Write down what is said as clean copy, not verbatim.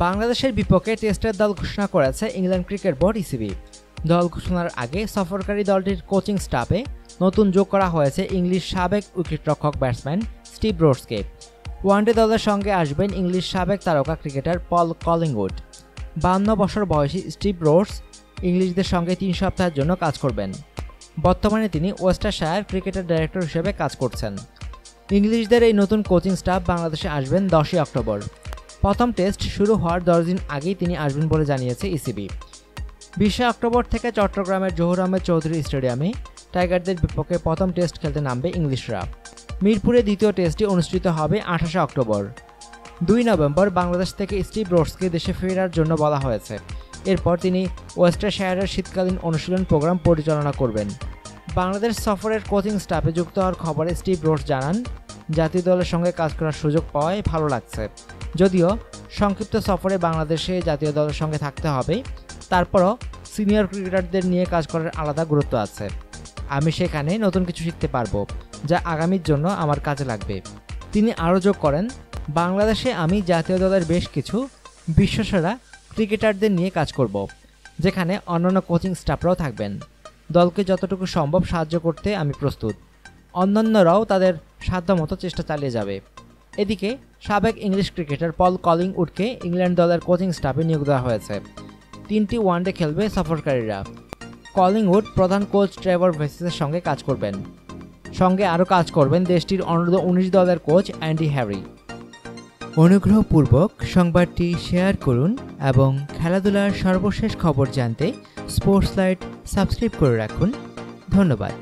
বাংলাদেশের বিপক্ষে টেস্টের দল ঘোষণা করেছে ইংল্যান্ড ক্রিকেট বোর্ড ইসিবি। দল ঘোষণার আগে সফরকারী দলটির কোচিং স্টাফে নতুন যোগ করা হয়েছে ইংলিশ সাবেক উইকেটরক্ষক ব্যাটসম্যান স্টিভ রোডসকে। ওয়ানডে দলের সঙ্গে আসবেন ইংলিশ সাবেক তারকা ক্রিকেটার পল কলিংউড। 52 বছর বয়সী স্টিভ রোডস ইংলিশদের সঙ্গে 3 সপ্তাহের জন্য কাজ করবেন। বর্তমানে তিনি ওয়েস্টারশায়ার ক্রিকেটের ডাইরেক্টর হিসেবে কাজ করছেন। ইংলিশদের এই নতুন কোচিং স্টাফ বাংলাদেশে আসবেন 10 অক্টোবর। প্রথম টেস্ট শুরু হওয়ার 10 দিন আগেই তিনি আসবেন বলে জানিয়েছে ইসিবি। 20 অক্টোবর থেকে চট্টগ্রামের জহুর আহমেদ চৌধুরী স্টেডিয়ামে টাইগারদের বিপক্ষে প্রথম টেস্ট খেলতে নামবে ইংলিশরা। মিরপুরে দ্বিতীয় টেস্টটি অনুষ্ঠিত হবে 28 অক্টোবর। 2 নভেম্বর বাংলাদেশ থেকে স্টিভ রোডসকে দেশে ফেরার জন্য বলা হয়েছে। এরপর তিনি ওয়েস্টারশায়ারের শীতকালীন অনুশীলন প্রোগ্রাম পরিচালনা করবেন। বাংলাদেশ সফরের কোচিং স্টাফে যুক্ত হওয়ার খবরে স্টিভ রোডস জানান, জাতীয় দলের সঙ্গে কাজ করার সুযোগ পাওয়ায় ভালো লাগছে। যদিও সংক্ষিপ্ত সফরে বাংলাদেশে জাতীয় দলের সঙ্গে থাকতে হবে, তারপরও সিনিয়র ক্রিকেটারদের নিয়ে কাজ করার আলাদা গুরুত্ব আছে। আমি সেখানে নতুন কিছু শিখতে পারবো, যা আগামীর জন্য আমার কাজে লাগবে। তিনি আরও যোগ করেন, বাংলাদেশে আমি জাতীয় দলের বেশ কিছু বিশ্বসেরা ক্রিকেটারদের নিয়ে কাজ করব, যেখানে অন্যান্য কোচিং স্টাফরাও থাকবেন। দলকে যতটুকু সম্ভব সাহায্য করতে আমি প্রস্তুত। অন্যান্যরাও তাদের সাধ্যমতো চেষ্টা চালিয়ে যাবে। এদিকে সাবেক ইংলিশ ক্রিকেটার পল কলিংউডকে ইংল্যান্ড দলের কোচিং স্টাফে নিয়োগ দেওয়া হয়েছে। 3টি ওয়ানডে খেলবে সফরকারীরা। কলিংউড প্রধান কোচ ট্রেভর ভেসেসের সঙ্গে কাজ করবেন। সঙ্গে আরও কাজ করবেন দেশটির অনূর্ধ্ব-19 দলের কোচ অ্যান্ডি হ্যারি। অনুগ্রহপূর্বক সংবাদটি শেয়ার করুন এবং খেলাধুলার সর্বশেষ খবর জানতে স্পোর্টস লাইট সাবস্ক্রাইব করে রাখুন। ধন্যবাদ।